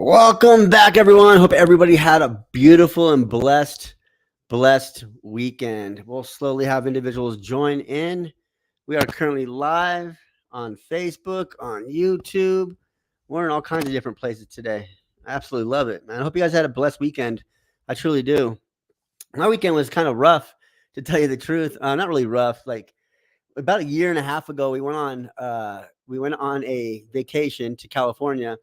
Welcome back, everyone. Hope everybody had a beautiful and blessed weekend. We'll slowly have individuals join in. We are currently live on Facebook, on YouTube. We're in all kinds of different places today. I absolutely love it, man. I hope you guys had a blessed weekend. I truly do. My weekend was kind of rough, to tell you the truth. Not really rough. Like about a year and a half ago, we went on a vacation to California.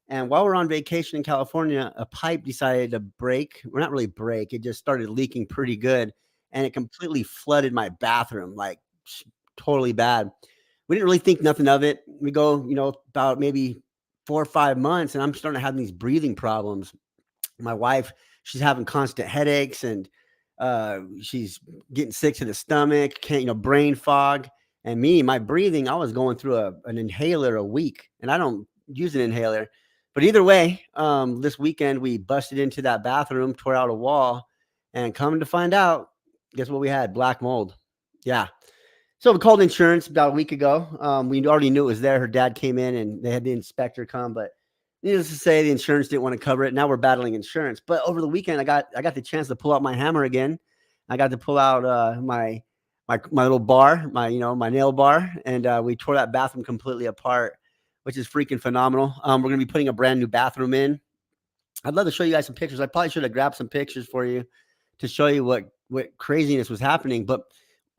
And while we're on vacation in California, a pipe decided to break. Well, not really break. It just started leaking pretty good. And it completely flooded my bathroom, like totally bad. We didn't really think nothing of it. We go, about maybe 4 or 5 months, and I'm starting to have these breathing problems. My wife, she's having constant headaches, and she's getting sick to the stomach, brain fog. And me, my breathing, I was going through an inhaler a week, and I don't use an inhaler. But either way, this weekend we busted into that bathroom, tore out a wall, and come to find out, guess what we had? Black mold. Yeah. So we called insurance about a week ago. We already knew it was there. Her dad came in and they had the inspector come, but needless to say, the insurance didn't want to cover it. Now we're battling insurance. But over the weekend, I got the chance to pull out my hammer again. I got to pull out my little bar, my nail bar, and we tore that bathroom completely apart, which is freaking phenomenal. We're going to be putting a brand new bathroom in. I'd love to show you guys some pictures. I probably should have grabbed some pictures for you to show you what craziness was happening. But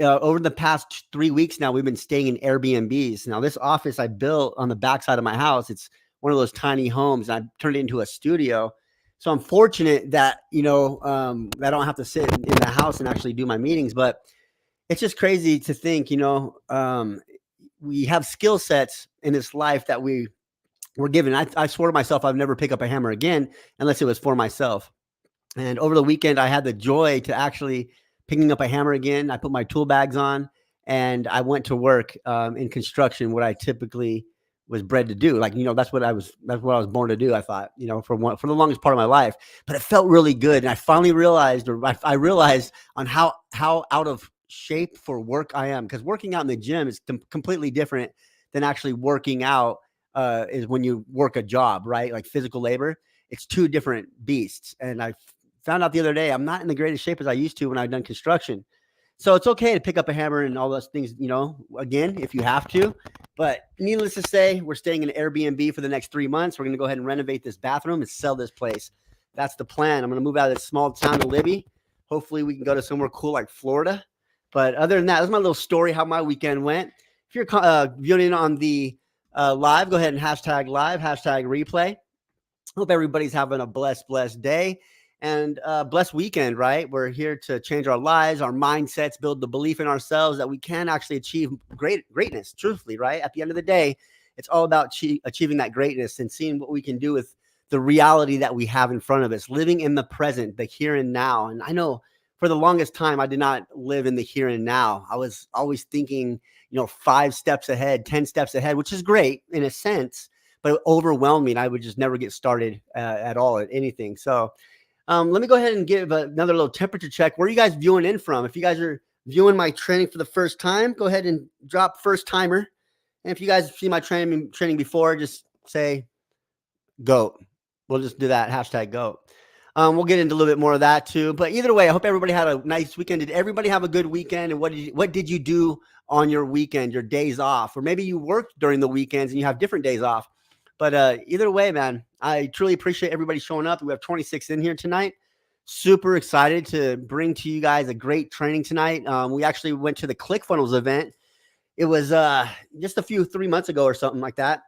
over the past 3 weeks now, we've been staying in Airbnbs. Now, this office I built on the backside of my house, it's one of those tiny homes, and I turned it into a studio. So I'm fortunate that, I don't have to sit in the house and actually do my meetings. But it's just crazy to think, we have skill sets in this life that we were given. I swore to myself I'd never pick up a hammer again unless it was for myself. And over the weekend, I had the joy to actually picking up a hammer again. I put my tool bags on and I went to work in construction, what I typically was bred to do. Like, that's what I was born to do. I thought, for the longest part of my life, but it felt really good. And I finally realized, I realized on how out of shape for work I am, because working out in the gym is completely different than actually working out is when you work a job, right? Like physical labor, it's two different beasts. And I found out the other day, I'm not in the greatest shape as I used to when I've done construction. So it's okay to pick up a hammer and all those things, again, if you have to. But needless to say, we're staying in Airbnb for the next 3 months. We're going to go ahead and renovate this bathroom and sell this place. That's the plan. I'm going to move out of this small town of Libby. Hopefully we can go to somewhere cool like Florida. But other than that, that's my little story, how my weekend went. If you're viewing on the live, go ahead and hashtag live, hashtag replay. Hope everybody's having a blessed day and blessed weekend, right? We're here to change our lives, our mindsets, build the belief in ourselves that we can actually achieve greatness, truthfully, right? At the end of the day, it's all about achieving that greatness and seeing what we can do with the reality that we have in front of us, living in the present, the here and now. And I know for the longest time, I did not live in the here and now. I was always thinking, 5 steps ahead, 10 steps ahead, which is great in a sense, but it overwhelmed me and I would just never get started at all at anything. So let me go ahead and give another little temperature check. Where are you guys viewing in from? If you guys are viewing my training for the first time, go ahead and drop first timer. And if you guys see my training before, just say GOAT. We'll just do that, hashtag GOAT. We'll get into a little bit more of that too. But either way, I hope everybody had a nice weekend. Did everybody have a good weekend? And what did you do on your weekend, your days off? Or maybe you worked during the weekends and you have different days off. But either way, man, I truly appreciate everybody showing up. We have 26 in here tonight. Super excited to bring to you guys a great training tonight. We actually went to the ClickFunnels event. It was just 3 months ago or something like that.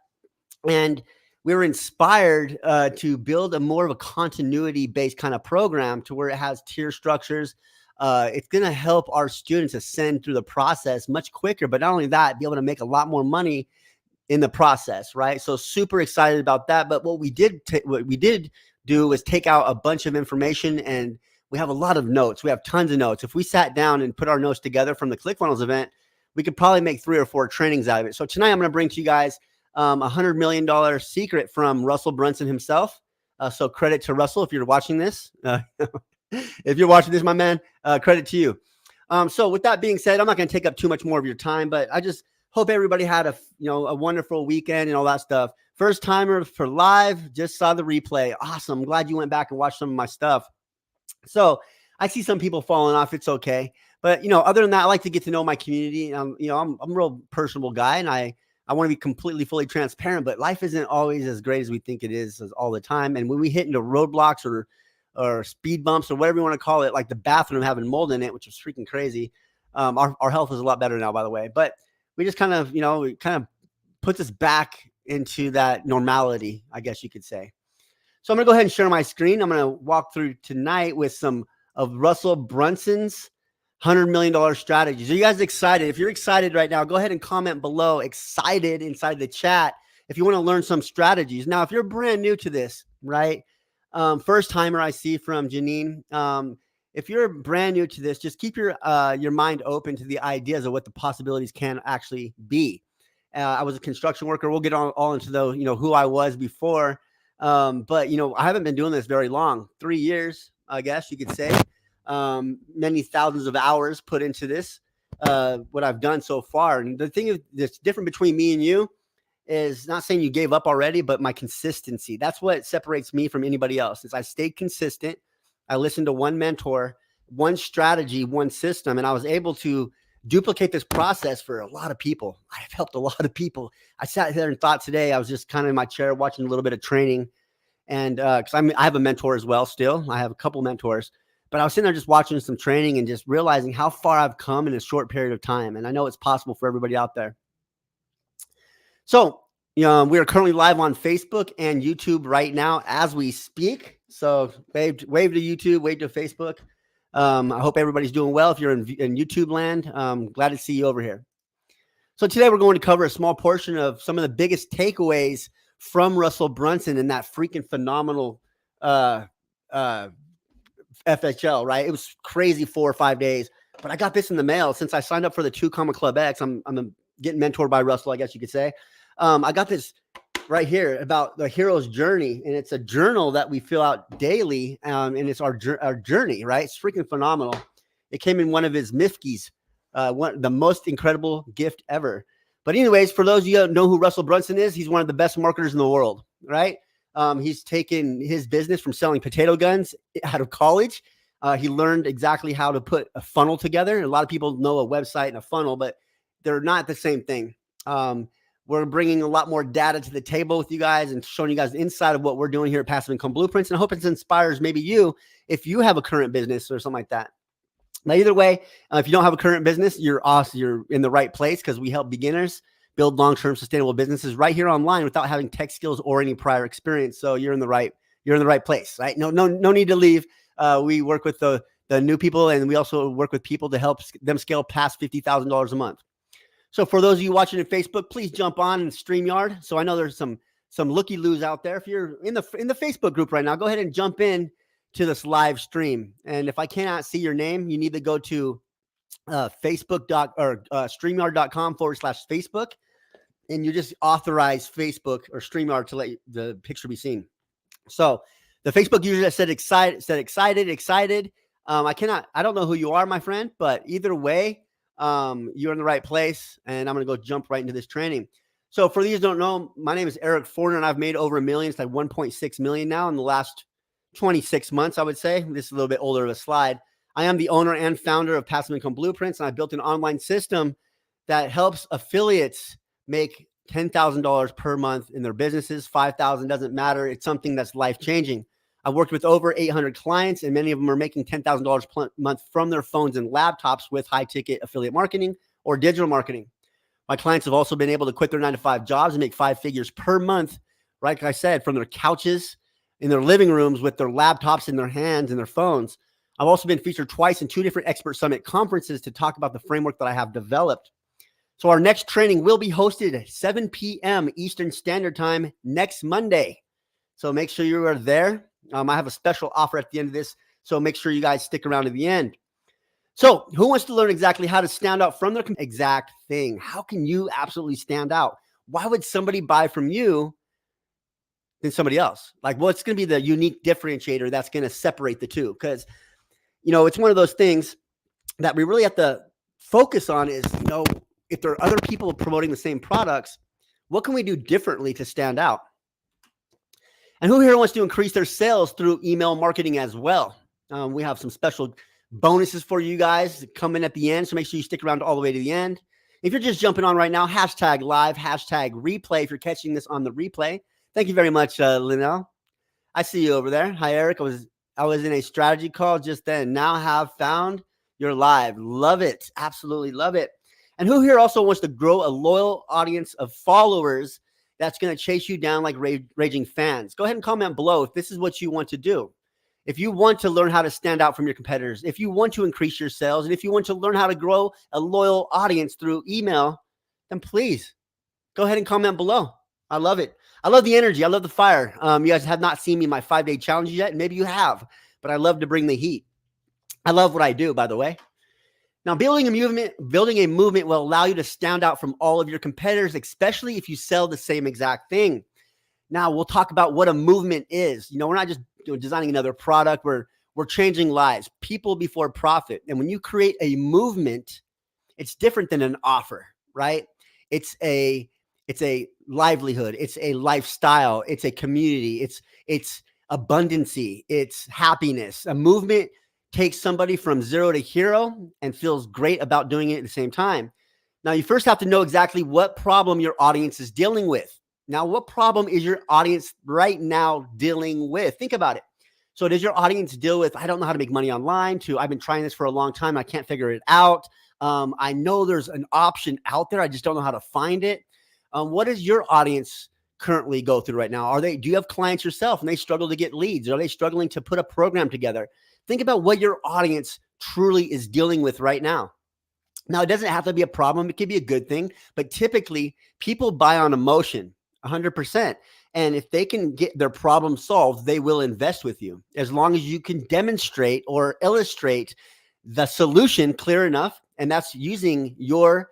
And we were inspired to build a more of a continuity-based kind of program to where it has tier structures. It's going to help our students ascend through the process much quicker, but not only that, be able to make a lot more money in the process, right? So super excited about that. But what we did do was take out a bunch of information, and we have a lot of notes. We have tons of notes. If we sat down and put our notes together from the ClickFunnels event, we could probably make 3 or 4 trainings out of it. So tonight I'm going to bring to you guys $100 million secret from Russell Brunson himself. So credit to Russell if you're watching this. If you're watching this, my man, credit to you. So with that being said, I'm not going to take up too much more of your time, but I just Hope everybody had a wonderful weekend and all that stuff. First timer for live, just saw the replay. Awesome. I'm glad you went back and watched some of my stuff. So I see some people falling off. It's okay. But, other than that, I like to get to know my community. I'm a real personable guy, and I want to be completely, fully transparent, but life isn't always as great as we think it is all the time. And when we hit into roadblocks or speed bumps or whatever you want to call it, like the bathroom having mold in it, which was freaking crazy. Our health is a lot better now, by the way, but we just kind of, it kind of puts us back into that normality, I guess you could say. So I'm going to go ahead and share my screen. I'm going to walk through tonight with some of Russell Brunson's $100 million strategies. Are you guys excited? If you're excited right now, go ahead and comment below excited inside the chat if you want to learn some strategies. Now, if you're brand new to this, right? First timer I see from Janine. If you're brand new to this, just keep your mind open to the ideas of what the possibilities can actually be. I was a construction worker. We'll get all into who I was before. But I haven't been doing this very long, 3 years, I guess you could say. Many thousands of hours put into this, what I've done so far. And the thing that's different between me and you is not saying you gave up already, but my consistency. That's what separates me from anybody else. Is I stayed consistent. I listened to one mentor, one strategy, one system, and I was able to duplicate this process for a lot of people. I've helped a lot of people. I sat there and thought today, I was just kind of in my chair watching a little bit of training. And because I have a mentor as well still. I have a couple mentors. But I was sitting there just watching some training and just realizing how far I've come in a short period of time. And I know it's possible for everybody out there. So we are currently live on Facebook and YouTube right now as we speak. So wave to YouTube, wave to Facebook. I hope everybody's doing well. If you're in YouTube land, glad to see you over here. So today we're going to cover a small portion of some of the biggest takeaways from Russell Brunson in that freaking phenomenal FHL, right? It was crazy 4 or 5 days, but I got this in the mail since I signed up for the 2 Comma Club X. I'm getting mentored by Russell, I guess you could say. I got this right here about the hero's journey, and it's a journal that we fill out daily, and it's our journey, right? It's freaking phenomenal. It came in one of his Mifkeys, the most incredible gift ever. But anyways, for those of you who know who Russell Brunson is, he's one of the best marketers in the world, right? He's taken his business from selling potato guns out of college. He learned exactly how to put a funnel together. A lot of people know a website and a funnel, but they're not the same thing. We're bringing a lot more data to the table with you guys and showing you guys the inside of what we're doing here at Passive Income Blueprints. And I hope it inspires maybe you if you have a current business or something like that. Now, either way, if you don't have a current business, you're awesome. You're in the right place because we help beginners build long-term sustainable businesses right here online without having tech skills or any prior experience. So you're in the right place, right? No need to leave. We work with the new people, and we also work with people to help them scale past $50,000 a month. So for those of you watching on Facebook, please jump on and StreamYard. So I know there's some looky-loos out there. If you're in the Facebook group right now, go ahead and jump in to this live stream. And if I cannot see your name, you need to go to StreamYard.com/Facebook. And you just authorize Facebook or StreamYard to let the picture be seen. So the Facebook user that said excited. I don't know who you are, my friend, but either way, you're in the right place. And I'm going to go jump right into this training. So for these who don't know, my name is Eric Forner, and I've made over $1 million. It's like 1.6 million now in the last 26 months, I would say. This is a little bit older of a slide. I am the owner and founder of Passive Income Blueprints, and I built an online system that helps affiliates make $10,000 per month in their businesses. 5,000 doesn't matter. It's something that's life-changing. I've worked with over 800 clients, and many of them are making $10,000 per month from their phones and laptops with high-ticket affiliate marketing or digital marketing. My clients have also been able to quit their 9-to-5 jobs and make 5 figures per month, like I said, from their couches, in their living rooms, with their laptops in their hands and their phones. I've also been featured twice in 2 different Expert Summit conferences to talk about the framework that I have developed. So our next training will be hosted at 7 p.m. Eastern Standard Time next Monday. So make sure you are there. I have a special offer at the end of this, so make sure you guys stick around to the end. So who wants to learn exactly how to stand out from their exact thing? How can you absolutely stand out? Why would somebody buy from you than somebody else? Like, what's going to be the unique differentiator that's going to separate the two? Because, it's one of those things that we really have to focus on is, if there are other people promoting the same products, what can we do differently to stand out? And who here wants to increase their sales through email marketing as well? We have some special bonuses for you guys coming at the end, so make sure you stick around all the way to the end. If you're just jumping on right now, hashtag live, hashtag replay if you're catching this on the replay. Thank you very much, Linnell. I see you over there. Hi, Eric. I was in a strategy call just then. Now have found your live. Love it. Absolutely love it. And who here also wants to grow a loyal audience of followers that's going to chase you down like raging fans? Go ahead and comment below if this is what you want to do. If you want to learn how to stand out from your competitors, if you want to increase your sales, and if you want to learn how to grow a loyal audience through email, then please go ahead and comment below. I love it. I love the energy. I love the fire. You guys have not seen me in my 5-day challenge yet. Maybe you have, but I love to bring the heat. I love what I do, by the way. Now, building a movement will allow you to stand out from all of your competitors, especially if you sell the same exact thing. Now, we'll talk about what a movement is. We're not just designing another product. We're changing lives, people before profit. And when you create a movement, it's different than an offer, right? It's a livelihood. It's a lifestyle. It's a community. It's abundancy. It's happiness. A movement takes somebody from zero to hero and feels great about doing it at the same time. Now, you first have to know exactly what problem your audience is dealing with. Now, what problem is your audience right now dealing with? Think about it. So does your audience deal with, I don't know how to make money online, to I've been trying this for a long time, I can't figure it out. I know there's an option out there, I just don't know how to find it. What does your audience currently go through right now? Do you have clients yourself and they struggle to get leads? Are they struggling to put a program together? Think about what your audience truly is dealing with right now. Now, it doesn't have to be a problem. It could be a good thing, but typically people buy on emotion 100%. And if they can get their problem solved, they will invest with you as long as you can demonstrate or illustrate the solution clear enough. And that's using your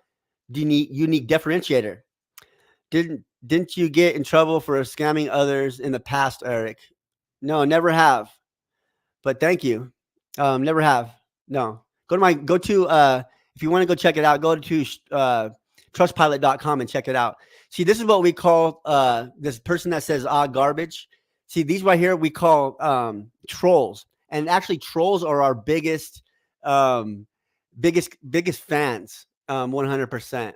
unique differentiator. Didn't you get in trouble for scamming others in the past, Eric? No, never have. But thank you. Never have. No. Go to if you want to go check it out, go to trustpilot.com and check it out. See, this is what we call this person that says garbage. See, these right here we call trolls. And actually trolls are our biggest fans, 100%.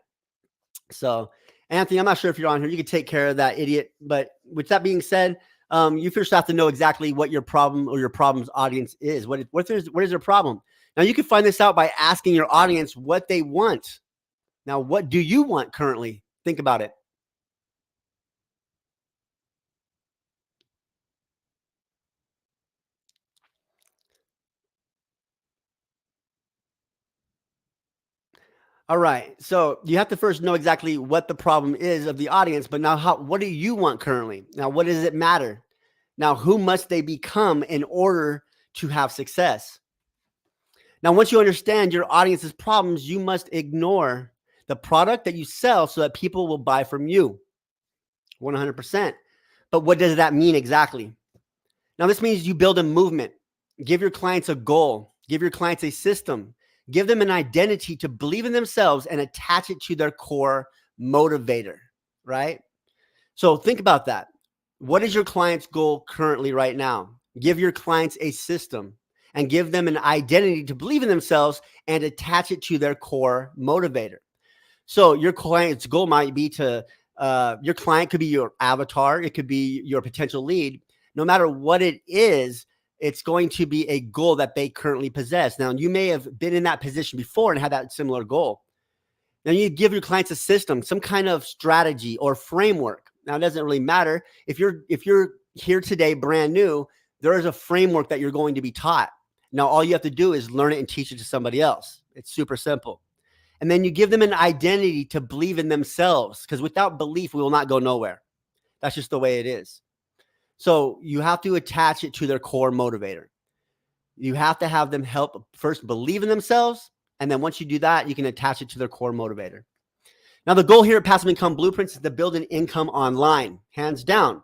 So, Anthony, I'm not sure if you're on here. You can take care of that idiot. But with that being said, you first have to know exactly what your problem or your problem's audience is. What is their problem? Now, you can find this out by asking your audience what they want. Now, what do you want currently? Think about it. All right. So you have to first know exactly what the problem is of the audience, but now what do you want currently? Now, what does it matter? Now, who must they become in order to have success? Now, once you understand your audience's problems, you must ignore the product that you sell so that people will buy from you 100%. But what does that mean exactly? Now, this means you build a movement, give your clients a goal, give your clients a system, give them an identity to believe in themselves and attach it to their core motivator, right? So think about that. What is your client's goal currently right now? Give your clients a system and give them an identity to believe in themselves and attach it to their core motivator. So your client's goal might be your client could be your avatar. It could be your potential lead. No matter what it is, it's going to be a goal that they currently possess. Now, you may have been in that position before and had that similar goal. Now, you give your clients a system, some kind of strategy or framework. Now, it doesn't really matter. If you're here today, brand new, there is a framework that you're going to be taught. Now, all you have to do is learn it and teach it to somebody else. It's super simple. And then you give them an identity to believe in themselves, because without belief, we will not go nowhere. That's just the way it is. So you have to attach it to their core motivator. You have to have them help first believe in themselves. And then once you do that, you can attach it to their core motivator. Now, the goal here at Passive Income Blueprints is to build an income online, hands down.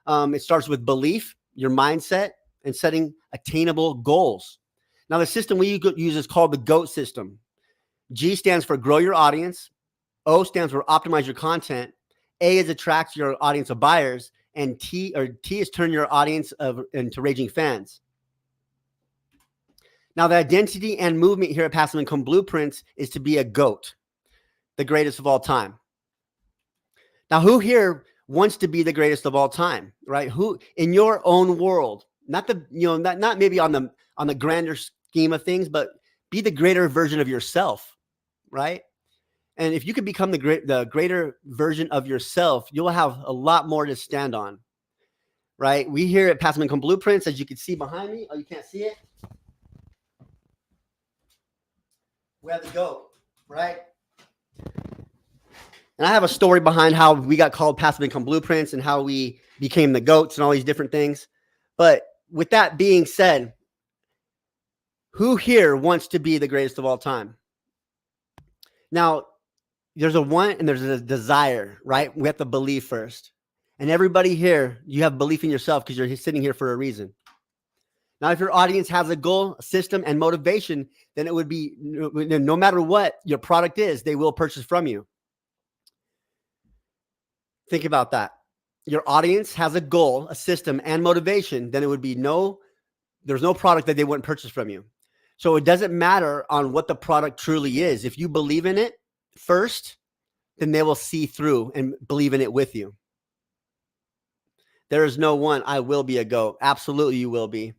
It starts with belief, your mindset, and setting attainable goals. Now, the system we use is called the GOAT system. G stands for grow your audience. O stands for optimize your content. A is attract your audience of buyers, and T is turn your audience into raging fans. Now, the identity and movement here at Passive Income Blueprints is to be a GOAT, the greatest of all time. Now, who here wants to be the greatest of all time, right? Who in your own world, not maybe on the grander scheme of things, but be the greater version of yourself, right? And if you could become the greater version of yourself, you'll have a lot more to stand on, right? We here at Passive Income Blueprints, as you can see behind me, oh, you can't see it? We have the GOAT, right? And I have a story behind how we got called Passive Income Blueprints and how we became the GOATs and all these different things. But with that being said, who here wants to be the greatest of all time? Now, there's a want and there's a desire, right? We have to believe first. And everybody here, you have belief in yourself because you're sitting here for a reason. Now, if your audience has a goal, a system, and motivation, then it would be, no matter what your product is, they will purchase from you. Think about that. Your audience has a goal, a system, and motivation, then it would be there's no product that they wouldn't purchase from you. So it doesn't matter on what the product truly is. If you believe in it first, then they will see through and believe in it with you. There is no one, I will be a GOAT. Absolutely, you will be.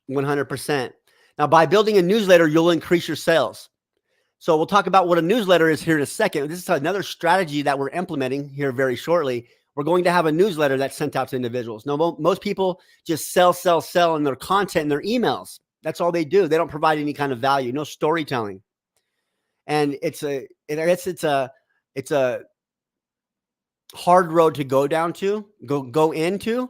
100%. Now, by building a newsletter, you'll increase your sales. So we'll talk about what a newsletter is here in a second. This is another strategy that we're implementing here very shortly. We're going to have a newsletter that's sent out to individuals. Now, most people just sell in their content and their emails. That's all they do. They don't provide any kind of value, no storytelling. And it's a hard road to go into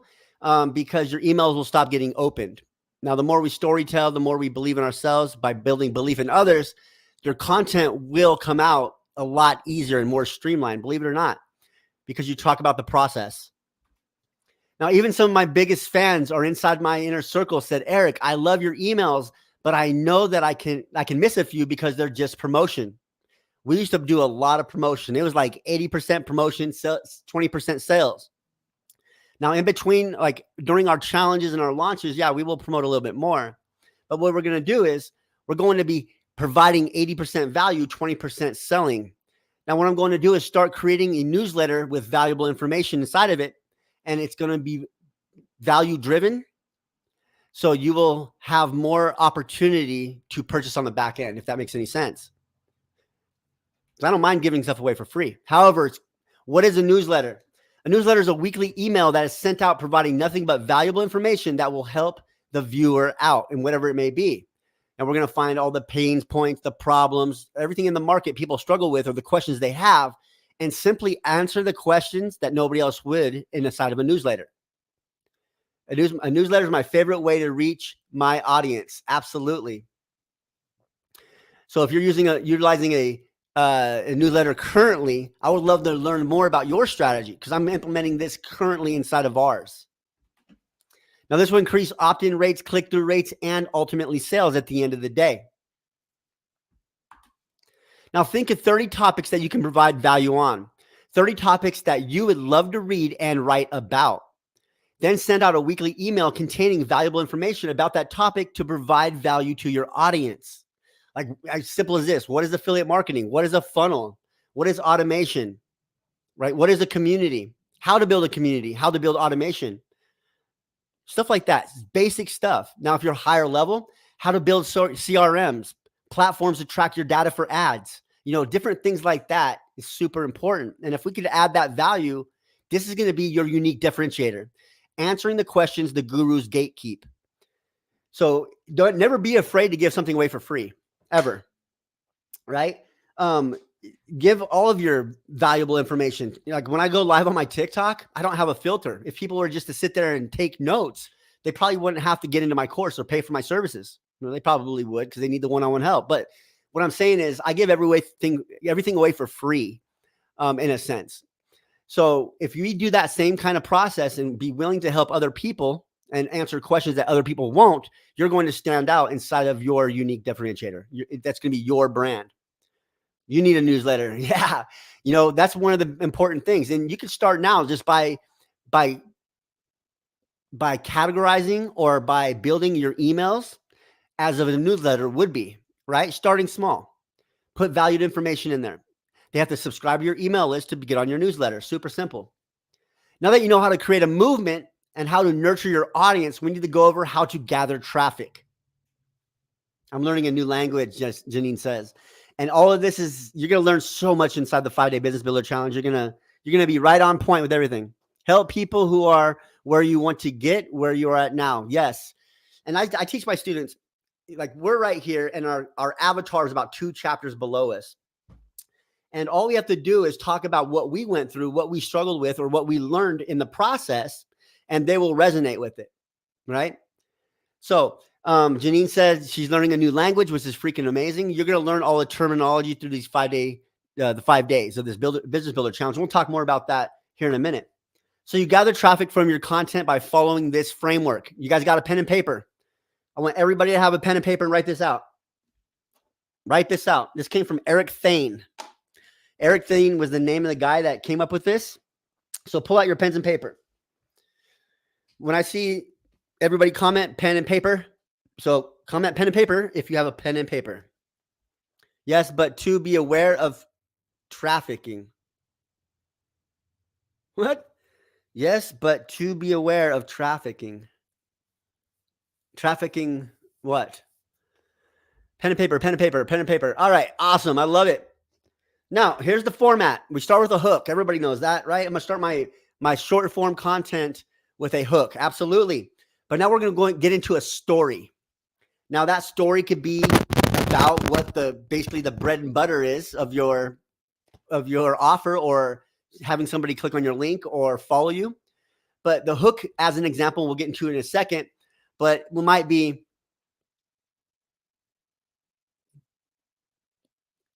because your emails will stop getting opened. Now, the more we storytell, the more we believe in ourselves by building belief in others, your content will come out a lot easier and more streamlined, believe it or not, because you talk about the process. Now, even some of my biggest fans are inside my inner circle said, Eric, I love your emails, but I know that I can miss a few because they're just promotion. We used to do a lot of promotion. It was like 80% promotion, 20% sales. Now, in between, like during our challenges and our launches, yeah, we will promote a little bit more. But what we're going to do is we're going to be providing 80% value, 20% selling. Now, what I'm going to do is start creating a newsletter with valuable information inside of it. And it's going to be value driven. So you will have more opportunity to purchase on the back end, if that makes any sense. I don't mind giving stuff away for free. However, what is a newsletter? A newsletter is a weekly email that is sent out providing nothing but valuable information that will help the viewer out in whatever it may be. And we're going to find all the pain points, the problems, everything in the market people struggle with or the questions they have, and simply answer the questions that nobody else would in the side of a newsletter. A newsletter is my favorite way to reach my audience. Absolutely. So if you're utilizing a newsletter currently, I would love to learn more about your strategy because I'm implementing this currently inside of ours. Now, this will increase opt-in rates, click-through rates, and ultimately sales at the end of the day. Now, think of 30 topics that you can provide value on, 30 topics that you would love to read and write about. Then send out a weekly email containing valuable information about that topic to provide value to your audience. Like as simple as this. What is affiliate marketing? What is a funnel? What is automation? Right? What is a community? How to build a community? How to build automation? Stuff like that. Basic stuff. Now, if you're higher level, how to build CRMs, platforms to track your data for ads, different things like that is super important. And if we could add that value, this is going to be your unique differentiator. Answering the questions the gurus gatekeep. So never be afraid to give something away for free. Ever, right? Give all of your valuable information. Like when I go live on my TikTok, I don't have a filter. If people were just to sit there and take notes, they probably wouldn't have to get into my course or pay for my services. They probably would because they need the one-on-one help. But what I'm saying is I give everything away for free, in a sense. So if you do that same kind of process and be willing to help other people and answer questions that other people won't, you're going to stand out inside of your unique differentiator. That's going to be your brand. You need a newsletter. Yeah. That's one of the important things. And you can start now just by categorizing or by building your emails as of a newsletter would be, right? Starting small. Put valued information in there. They have to subscribe to your email list to get on your newsletter. Super simple. Now that you know how to create a movement and how to nurture your audience, we need to go over how to gather traffic. I'm learning a new language, Janine says. And all of this you're going to learn so much inside the 5-day business builder challenge. You're going to be right on point with everything. Help people who are where you want to get, where you're at now. Yes. And I teach my students, like, we're right here and our avatar is about 2 chapters below us. And all we have to do is talk about what we went through, what we struggled with, or what we learned in the process, and they will resonate with it, right? So Janine said she's learning a new language, which is freaking amazing. You're going to learn all the terminology through these 5 days of this business builder challenge. We'll talk more about that here in a minute. So you gather traffic from your content by following this framework. You guys got a pen and paper? I want everybody to have a pen and paper and write this out. Write this out. This came from Eric Thane. Eric Thane was the name of the guy that came up with this. So pull out your pens and paper. When I see everybody comment pen and paper, so comment pen and paper if you have a pen and paper. Yes, but to be aware of trafficking. What? Yes, but to be aware of trafficking. Trafficking what? Pen and paper, pen and paper, pen and paper. All right, awesome. I love it. Now, here's the format. We start with a hook. Everybody knows that, right? I'm going to start my short form content with a hook. Absolutely. But now we're going to go and get into a story. Now, that story could be about what basically the bread and butter is of your offer, or having somebody click on your link or follow you. But the hook, as an example, we'll get into it in a second, but it might be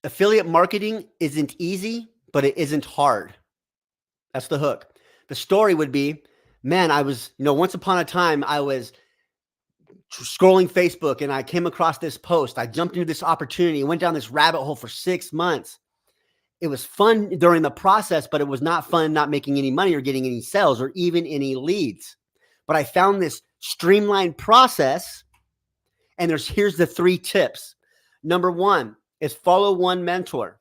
affiliate marketing isn't easy, but it isn't hard. That's the hook. The story would be, man, I was, once upon a time, I was scrolling Facebook and I came across this post. I jumped into this opportunity, went down this rabbit hole for 6 months. It was fun during the process, but it was not fun not making any money or getting any sales or even any leads. But I found this streamlined process, and here's the 3 tips. Number 1 is follow one mentor.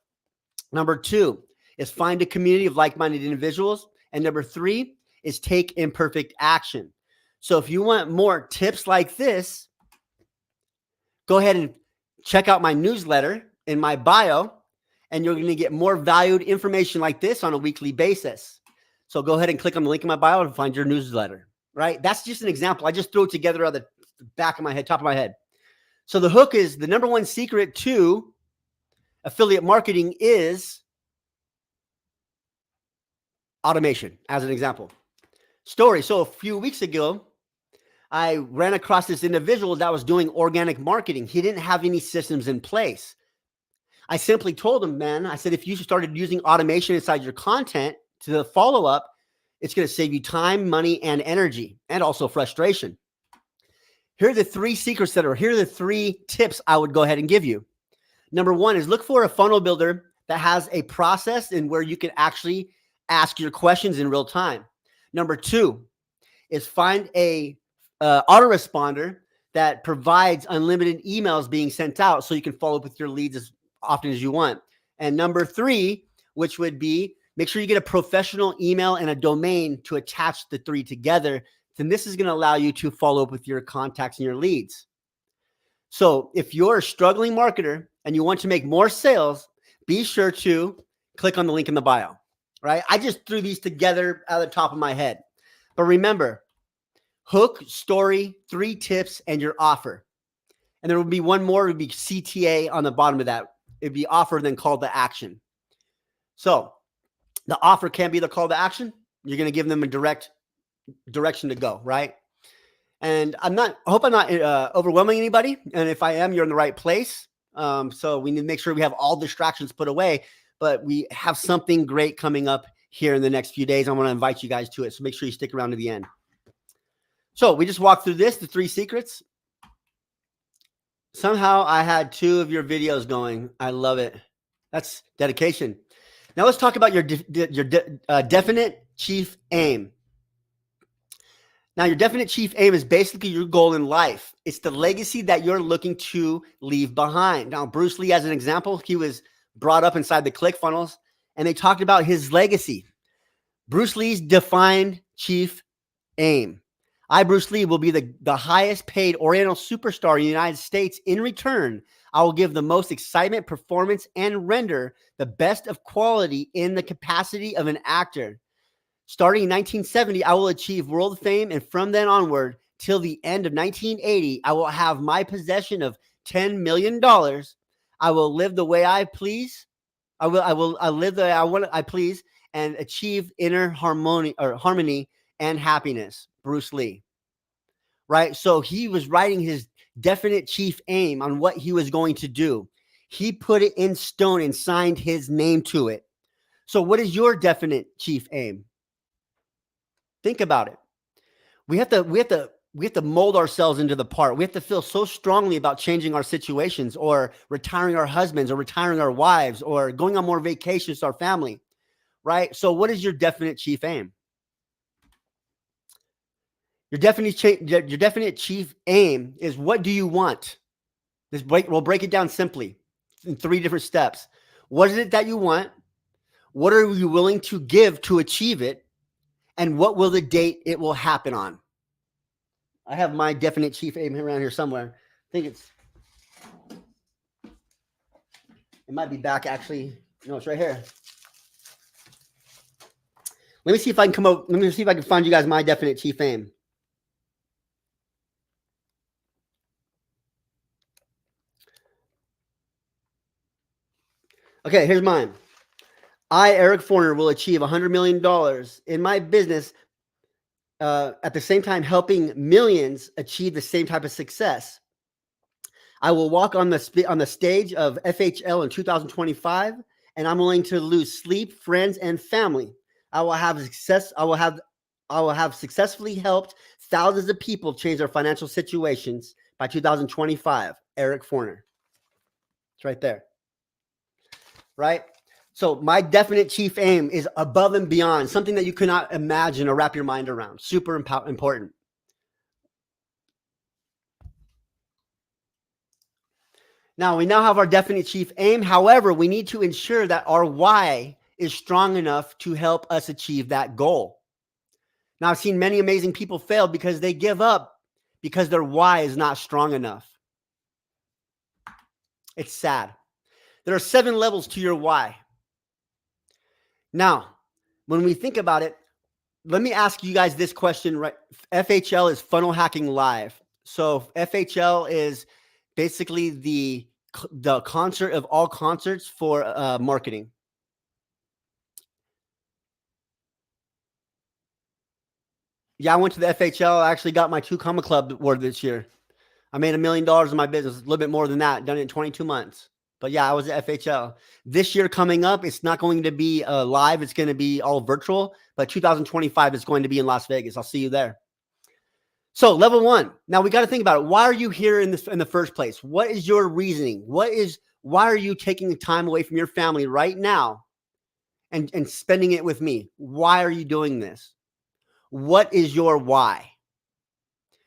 Number 2 is find a community of like-minded individuals. And number 3 is take imperfect action. So if you want more tips like this, go ahead and check out my newsletter in my bio, and you're going to get more valued information like this on a weekly basis. So go ahead and click on the link in my bio to find your newsletter, right? That's just an example. I just threw it together out of the back of my head, top of my head. So the hook is the number 1 secret to affiliate marketing is automation, as an example. Story. So a few weeks ago, I ran across this individual that was doing organic marketing. He didn't have any systems in place. I simply told him, man, I said, if you started using automation inside your content to the follow-up, it's going to save you time, money, and energy, and also frustration. Here are the 3 secrets here are the 3 tips I would go ahead and give you. Number 1 is look for a funnel builder that has a process and where you can actually ask your questions in real time. Number 2 is find a autoresponder that provides unlimited emails being sent out so you can follow up with your leads as often as you want. And number 3, which would be make sure you get a professional email and a domain to attach the 3 together. Then this is going to allow you to follow up with your contacts and your leads. So if you're a struggling marketer and you want to make more sales, be sure to click on the link in the bio, right? I just threw these together out of the top of my head. But remember, hook, story, 3 tips, and your offer. And there will be one more. It would be CTA on the bottom of that. It'd be offer, then call to action. So the offer can be the call to action. You're going to give them a direct direction to go, right? And I hope I'm not overwhelming anybody. And if I am, you're in the right place. So we need to make sure we have all distractions put away, but we have something great coming up here in the next few days. I want to invite you guys to it. So make sure you stick around to the end. So we just walked through the 3 secrets. Somehow I had 2 of your videos going. I love it. That's dedication. Now let's talk about your definite chief aim. Now, your definite chief aim is basically your goal in life. It's the legacy that you're looking to leave behind. Now, Bruce Lee, as an example, he was brought up inside the ClickFunnels, and they talked about his legacy. Bruce Lee's defined chief aim. I, Bruce Lee, will be the highest paid Oriental superstar in the United States. In return, I will give the most excitement, performance, and render the best of quality in the capacity of an actor. Starting in 1970, I will achieve world fame, and from then onward till the end of 1980, I will have my possession of $10 million. I will live the way I please. I live the way I please and achieve inner harmony and happiness. Bruce Lee. Right? So he was writing his definite chief aim on what he was going to do. He put it in stone and signed his name to it. So what is your definite chief aim? Think about it. We have to mold ourselves into the part. We have to feel so strongly about changing our situations, or retiring our husbands, or retiring our wives, or going on more vacations to our family, right? So what is your definite chief aim? Your definite chief aim is, what do you want? We'll break it down simply in 3 different steps. What is it that you want? What are you willing to give to achieve it? And what will the date it will happen on? I have my definite chief aim around here somewhere. I think it might be back, actually. No, it's right here. Let me see if I can find you guys my definite chief aim. Okay, here's mine. I, Eric Forner, will achieve $100 million in my business, at the same time helping millions achieve the same type of success. I will walk on the stage of FHL in 2025, and I'm willing to lose sleep, friends, and family. I will have successfully helped thousands of people change their financial situations by 2025. Eric Forner. It's right there. Right? So my definite chief aim is above and beyond, something that you cannot imagine or wrap your mind around. Super important. Now, we now have our definite chief aim. However, we need to ensure that our why is strong enough to help us achieve that goal. Now, I've seen many amazing people fail because they give up because their why is not strong enough. It's sad. There are 7 levels to your why. Now, when we think about it, let me ask you guys this question, right? FHL is Funnel Hacking Live. So FHL is basically the concert of all concerts for marketing. Yeah, I went to the FHL. I actually got my 2 Comma Club award this year. I made $1 million in my business, a little bit more than that, done it in 22 months. But yeah, I was at FHL. This year coming up, it's not going to be live. It's going to be all virtual. But 2025 is going to be in Las Vegas. I'll see you there. So level 1. Now we got to think about it. Why are you here in the first place? What is your reasoning? Why are you taking the time away from your family right now and spending it with me? Why are you doing this? What is your why?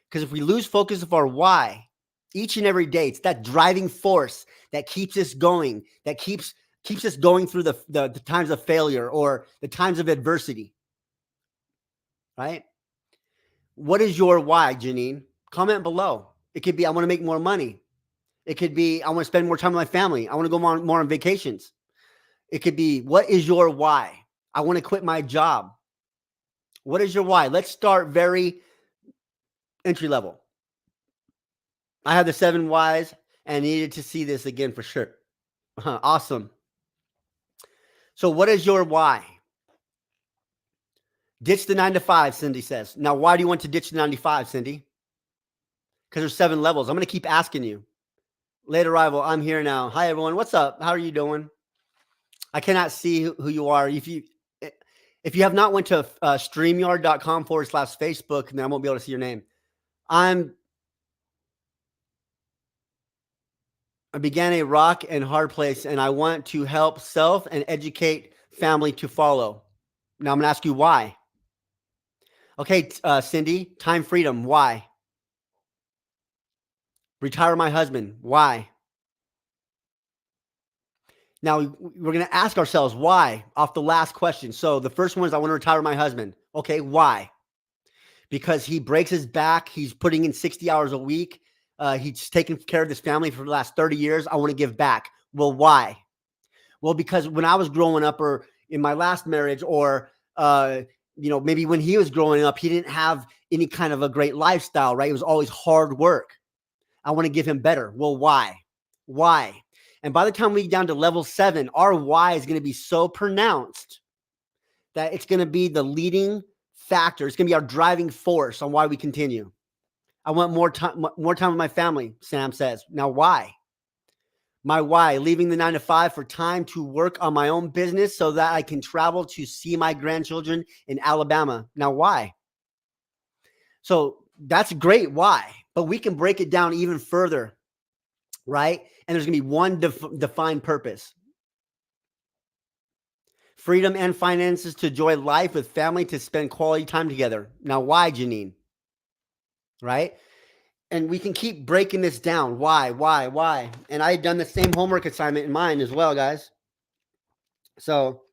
Because if we lose focus of our why each and every day, it's that driving force that keeps us going, that keeps us going through the times of failure or the times of adversity, right? What is your why, Janine? Comment below. It could be, I want to make more money. It could be, I want to spend more time with my family. I want to go more on vacations. It could be, what is your why? I want to quit my job. What is your why? Let's start very entry level. I have the 7 whys and needed to see this again for sure. Awesome. So what is your why? Ditch the 9 to 5, Cindy says. Now, why do you want to ditch the 9 to 5, Cindy? Because there's 7 levels. I'm going to keep asking you. Late arrival, I'm here now. Hi, everyone. What's up? How are you doing? I cannot see who you are. If you have not went to StreamYard.com/Facebook, then I won't be able to see your name. I began a rock and hard place, and I want to help self and educate family to follow. Now I'm going to ask you why. Okay, Cindy, time freedom. Why? Retire my husband. Why? Now we're going to ask ourselves why off the last question. So the first one is I want to retire my husband. Okay, why? Because he breaks his back. He's putting in 60 hours a week. He's taken care of this family for the last 30 years. I want to give back. Well, why? Well, because when I was growing up or in my last marriage or, maybe when he was growing up, he didn't have any kind of a great lifestyle, right? It was always hard work. I want to give him better. Well, why? Why? And by the time we get down to level 7, our why is going to be so pronounced that it's going to be the leading factor. It's going to be our driving force on why we continue. I want more time with my family, Sam says. Now, why? My why, leaving the 9 to 5 for time to work on my own business so that I can travel to see my grandchildren in Alabama. Now, why? So that's great. Why? But we can break it down even further, right? And there's going to be one defined purpose. Freedom and finances to enjoy life with family, to spend quality time together. Now, why, Janine? Right? And we can keep breaking this down. Why? And I had done the same homework assignment in mine as well, guys. So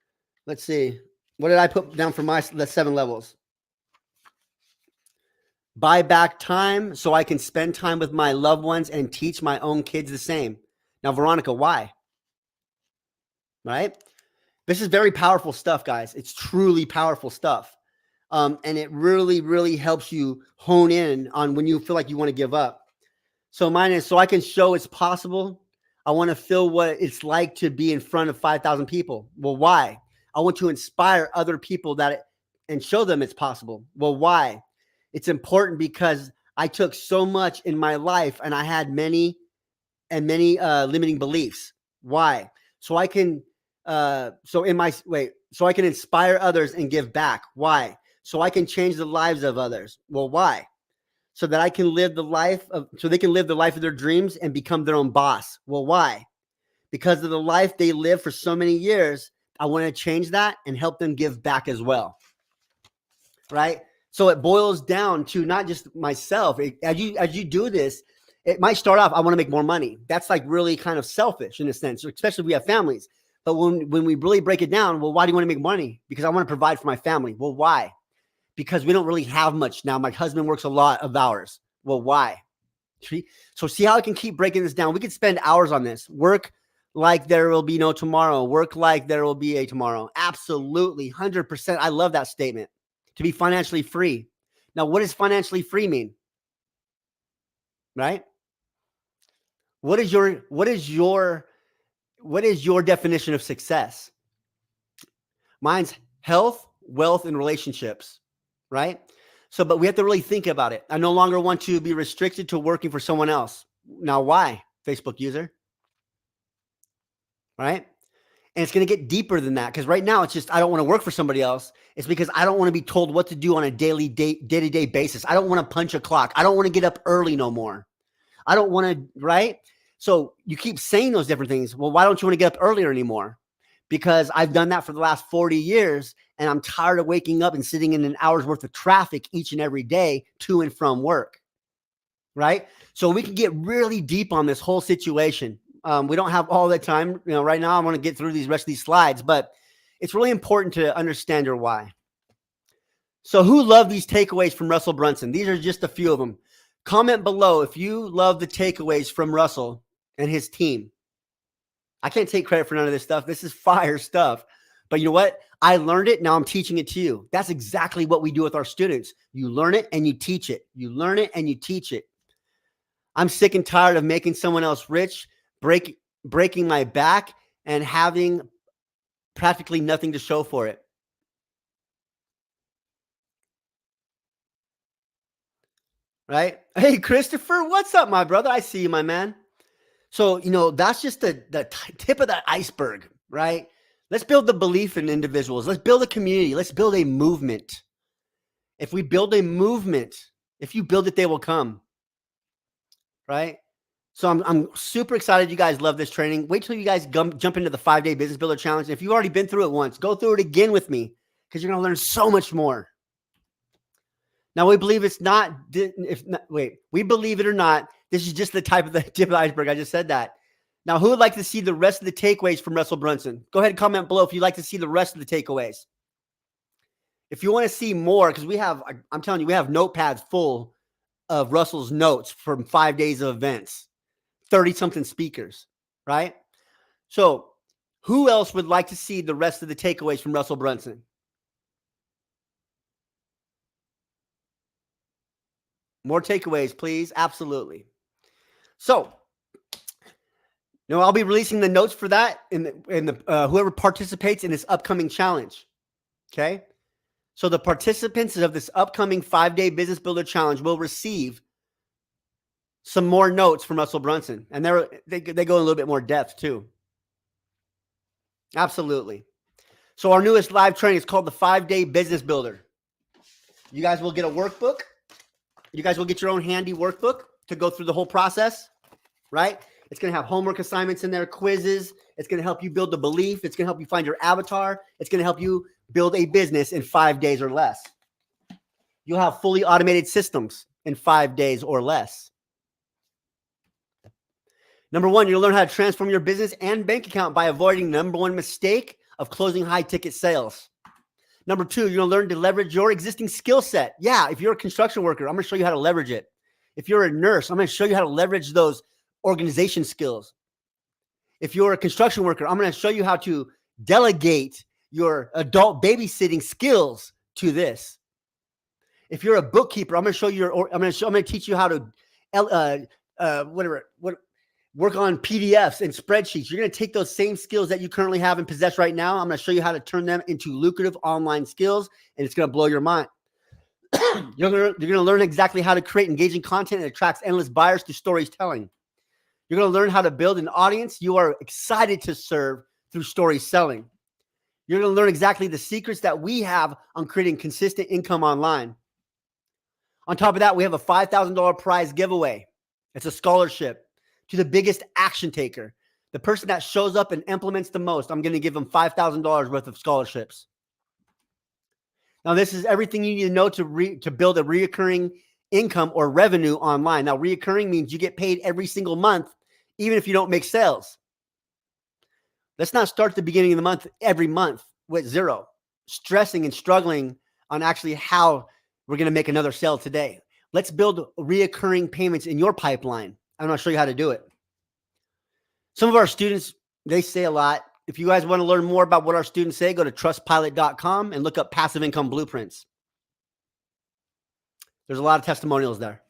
let's see. What did I put down for the 7 levels? Buy back time so I can spend time with my loved ones and teach my own kids the same. Now, Veronica, why? Right? This is very powerful stuff, guys. It's truly powerful stuff. And it really, really helps you hone in on when you feel like you want to give up. So mine is so I can show it's possible. I want to feel what it's like to be in front of 5,000 people. Well, why? I want to inspire other people and show them it's possible. Well, why? It's important because I took so much in my life and I had many limiting beliefs. Why? So I can so I can inspire others and give back. Why? So I can change the lives of others. Well, why? So that I can live so they can live the life of their dreams and become their own boss. Well, why? Because of the life they lived for so many years, I want to change that and help them give back as well. Right? So it boils down to not just myself. As you do this, it might start off, I want to make more money. That's like really kind of selfish in a sense, especially if we have families. But when we really break it down, well, why do you want to make money? Because I want to provide for my family. Well, why? Because we don't really have much now. My husband works a lot of hours. Well, why? So see how I can keep breaking this down. We could spend hours on this. Work like there will be no tomorrow. Work like there will be a tomorrow. Absolutely. 100%. I love that statement. To be financially free. Now, what does financially free mean? Right? What is your definition of success? Mine's health, wealth, and relationships. Right? So, but we have to really think about it. I no longer want to be restricted to working for someone else. Now, why? Facebook user. Right? And it's going to get deeper than that because right now it's just I don't want to work for somebody else. It's because I don't want to be told what to do on a day-to-day basis. I don't want to punch a clock. I don't want to get up early no more. I don't want to, right? So you keep saying those different things. Well, why don't you want to get up earlier anymore? Because I've done that for the last 40 years and I'm tired of waking up and sitting in an hour's worth of traffic each and every day to and from work, right? So we can get really deep on this whole situation. We don't have all the time, right now. I want to get through the rest of these slides, but it's really important to understand your why. So who loved these takeaways from Russell Brunson? These are just a few of them. Comment below if you love the takeaways from Russell and his team. I can't take credit for none of this stuff. This is fire stuff. But you know what? I learned it. Now I'm teaching it to you. That's exactly what we do with our students. You learn it and you teach it. You learn it and you teach it. I'm sick and tired of making someone else rich, breaking my back, and having practically nothing to show for it. Right? Hey, Christopher, what's up, my brother? I see you, my man. So, that's just the tip of the iceberg, right? Let's build the belief in individuals. Let's build a community. Let's build a movement. If we build a movement, if you build it, they will come, right? So I'm super excited you guys love this training. Wait till you guys jump into the 5-day business builder challenge. If you've already been through it once, go through it again with me because you're going to learn so much more. Now we believe it's not, we believe it or not, this is just the tip of the iceberg. I just said that. Now, who would like to see the rest of the takeaways from Russell Brunson? Go ahead and comment below if you'd like to see the rest of the takeaways. If you want to see more, because I'm telling you, we have notepads full of Russell's notes from 5 days of events, 30-something speakers, right? So who else would like to see the rest of the takeaways from Russell Brunson? More takeaways, please. Absolutely. So, I'll be releasing the notes for that in the whoever participates in this upcoming challenge. Okay. So the participants of this upcoming 5-day business builder challenge will receive some more notes from Russell Brunson, and they go in a little bit more depth too. Absolutely. So our newest live training is called the 5-day business builder. You guys will get a workbook. You guys will get your own handy workbook to go through the whole process, right? It's going to have homework assignments in there, quizzes. It's going to help you build the belief. It's going to help you find your avatar. It's going to help you build a business in 5 days or less. You'll have fully automated systems in 5 days or less. Number one, you'll learn how to transform your business and bank account by avoiding the number one mistake of closing high-ticket sales. Number two, you're going to learn to leverage your existing skill set. Yeah, if you're a construction worker, I'm going to show you how to leverage it. If you're a nurse, I'm going to show you how to leverage those organization skills. If you're a construction worker, I'm going to show you how to delegate your adult babysitting skills to this. If you're a bookkeeper, I'm going to show you I'm going to teach you how to work on PDFs and spreadsheets. You're going to take those same skills that you currently have and possess right now. I'm going to show you how to turn them into lucrative online skills, and it's going to blow your mind. You're going to learn exactly how to create engaging content that attracts endless buyers through storytelling. You're going to learn how to build an audience you are excited to serve through story selling. You're going to learn exactly the secrets that we have on creating consistent income online. On top of that, we have a $5,000 prize giveaway. It's a scholarship to the biggest action taker, the person that shows up and implements the most. I'm going to give them $5,000 worth of scholarships. Now, this is everything you need to know to build a recurring income or revenue online. Now, recurring means you get paid every single month, even if you don't make sales. Let's not start at the beginning of the month every month with zero, stressing and struggling on actually how we're going to make another sale today. Let's build recurring payments in your pipeline. I'm going to show you how to do it. Some of our students, they say a lot. If you guys want to learn more about what our students say, go to trustpilot.com and look up passive income blueprints. There's a lot of testimonials there.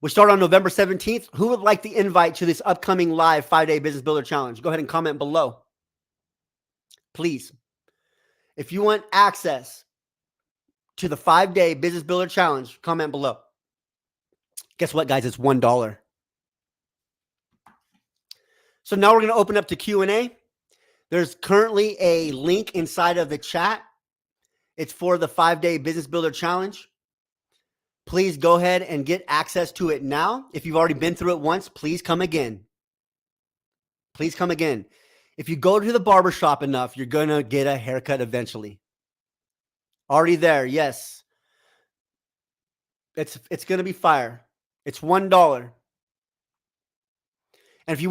We start on November 17th. Who would like the invite to this upcoming live 5-day business builder challenge? Go ahead and comment below. Please. If you want access to the 5-day business builder challenge, comment below. Guess what, guys? It's $1. So now we're going to open up to Q&A. There's currently a link inside of the chat. It's for the 5-day business builder challenge. Please go ahead and get access to it now. If you've already been through it once, please come again. Please come again. If you go to the barbershop enough, you're going to get a haircut eventually. Already there, yes. It's going to be fire. It's $1. And if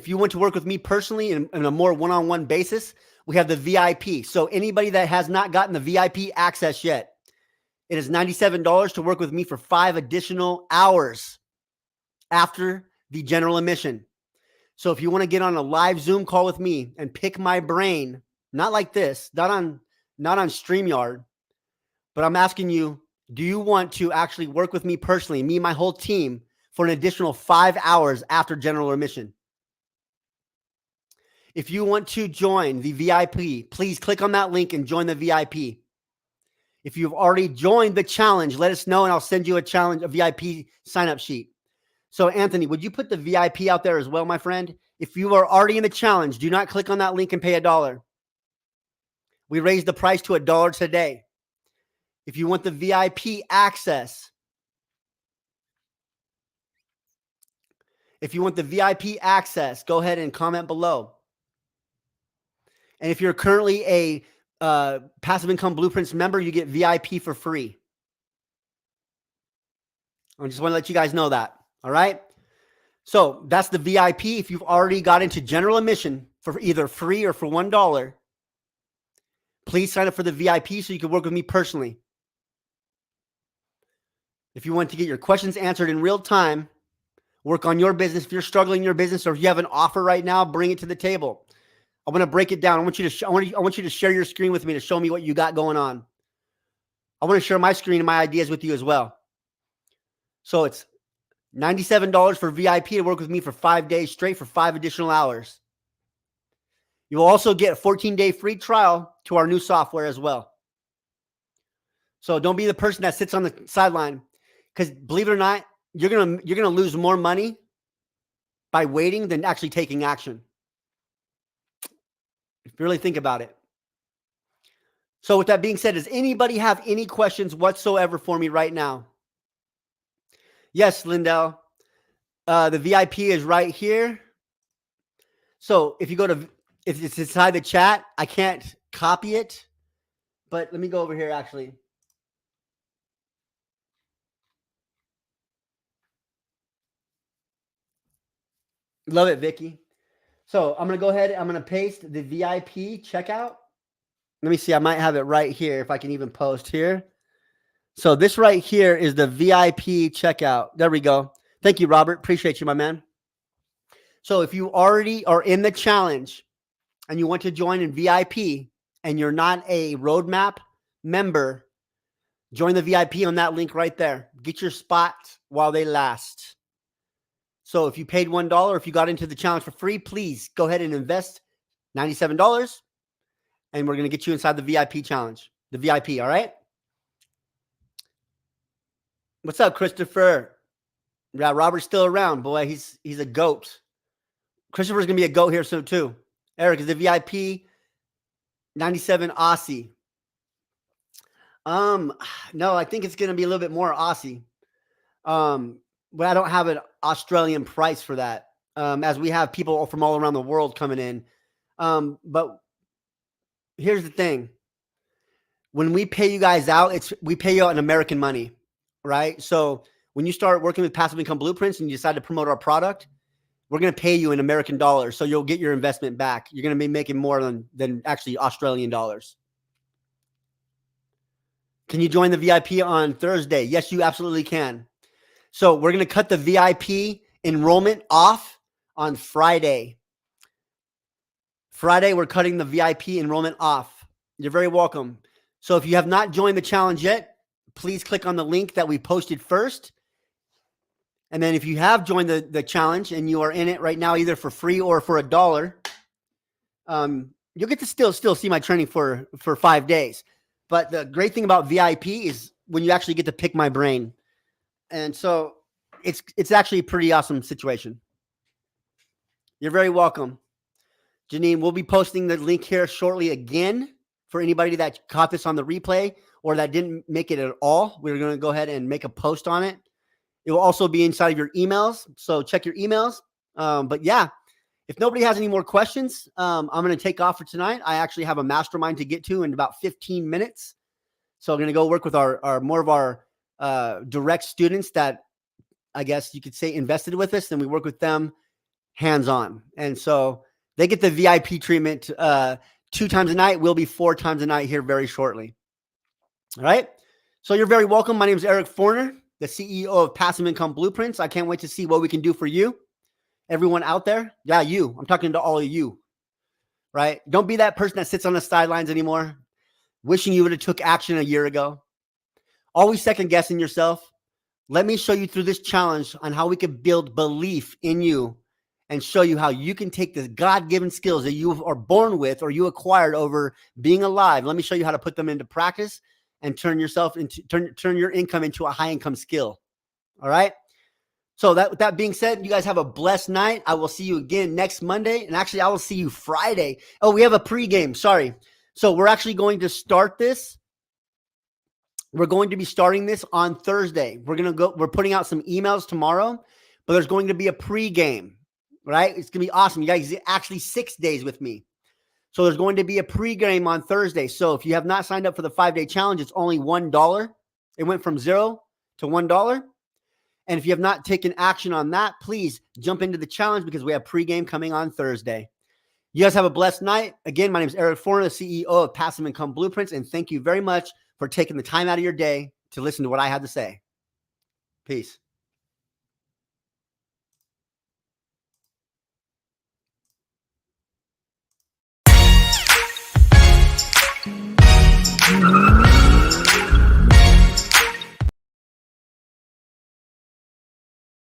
you want to work with me personally in a more one-on-one basis, we have the VIP. So anybody that has not gotten the VIP access yet, it is $97 to work with me for 5 additional hours after the general admission. So if you want to get on a live Zoom call with me and pick my brain, not like this, not on StreamYard, but I'm asking you, do you want to actually work with me personally, me and my whole team, for an additional 5 hours after general admission? If you want to join the VIP, please click on that link and join the VIP. If you've already joined the challenge, let us know and I'll send you a VIP sign-up sheet. So Anthony, would you put the VIP out there as well, my friend? If you are already in the challenge, do not click on that link and pay $1. We raised the price to $1 today. If you want the VIP access, If you want the VIP access, go ahead and comment below. And if you're currently a Passive Income Blueprints member, you get VIP for free. I just want to let you guys know that. All right. So that's the VIP. If you've already got into general admission for either free or for $1, please sign up for the VIP so you can work with me personally. If you want to get your questions answered in real time, work on your business. If you're struggling in your business or if you have an offer right now, bring it to the table. I want to break it down. I want you to share your screen with me to show me what you got going on. I want to share my screen and my ideas with you as well. So it's $97 for VIP to work with me for 5 days straight for 5 additional hours. You will also get a 14-day free trial to our new software as well. So don't be the person that sits on the sideline, because believe it or not, you're gonna lose more money by waiting than actually taking action. If you really think about it. So with that being said, does anybody have any questions whatsoever for me right now? Yes, Lindell. The VIP is right here. So if you go to, if it's inside the chat, I can't copy it, but let me go over here actually. Love it, Vicky. So I'm going to go ahead. I'm going to paste the VIP checkout. Let me see. I might have it right here if I can even post here. So this right here is the VIP checkout. There we go. Thank you, Robert. Appreciate you, my man. So if you already are in the challenge and you want to join in VIP and you're not a roadmap member, join the VIP on that link right there. Get your spot while they last. So if you paid $1, if you got into the challenge for free, please go ahead and invest $97 and we're going to get you inside the VIP challenge, the VIP. All right. What's up, Christopher? Yeah, Robert's still around. Boy, he's a goat. Christopher's going to be a goat here soon too. Eric is the VIP 97 Aussie. No, I think it's going to be a little bit more Aussie. But I don't have an Australian price for that. As we have people from all around the world coming in. But here's the thing. When we pay you guys out, we pay you out in American money, right? So when you start working with Passive Income Blueprints and you decide to promote our product, we're going to pay you in American dollars. So you'll get your investment back. You're going to be making more than actually Australian dollars. Can you join the VIP on Thursday? Yes, you absolutely can. So we're going to cut the VIP enrollment off on Friday. Friday, we're cutting the VIP enrollment off. You're very welcome. So if you have not joined the challenge yet, please click on the link that we posted first. And then if you have joined the challenge and you are in it right now, either for free or for $1, you'll get to still see my training for 5 days. But the great thing about VIP is when you actually get to pick my brain. And so it's actually a pretty awesome situation. You're very welcome. Janine, we'll be posting the link here shortly again for anybody that caught this on the replay or that didn't make it at all. We're going to go ahead and make a post on it. It will also be inside of your emails. So check your emails. But yeah, if nobody has any more questions, I'm going to take off for tonight. I actually have a mastermind to get to in about 15 minutes. So I'm going to go work with our more of our direct students that I guess you could say invested with us, and we work with them hands-on. And so they get the VIP treatment 2 times a night. We'll be 4 times a night here very shortly. All right. So you're very welcome. My name is Eric Forner, the CEO of Passive Income Blueprints. I can't wait to see what we can do for you. Everyone out there. Yeah, you. I'm talking to all of you. Right. Don't be that person that sits on the sidelines anymore, wishing you would have took action a year ago. Always second guessing yourself. Let me show you through this challenge on how we can build belief in you and show you how you can take the God-given skills that you are born with or you acquired over being alive. Let me show you how to put them into practice and turn your income into a high income skill. All right. So with that being said, you guys have a blessed night. I will see you again next Monday. And actually, I will see you Friday. Oh, we have a pregame. Sorry. So we're actually going to start this. We're going to be starting this on Thursday. We're putting out some emails tomorrow, but there's going to be a pregame, right? It's going to be awesome. You guys actually 6 days with me. So there's going to be a pregame on Thursday. So if you have not signed up for the 5-day challenge, it's only $1. It went from $0 to $1. And if you have not taken action on that, please jump into the challenge because we have pregame coming on Thursday. You guys have a blessed night. Again, my name is Eric Forner, the CEO of Passive Income Blueprints, and thank you very much for taking the time out of your day to listen to what I have to say. Peace.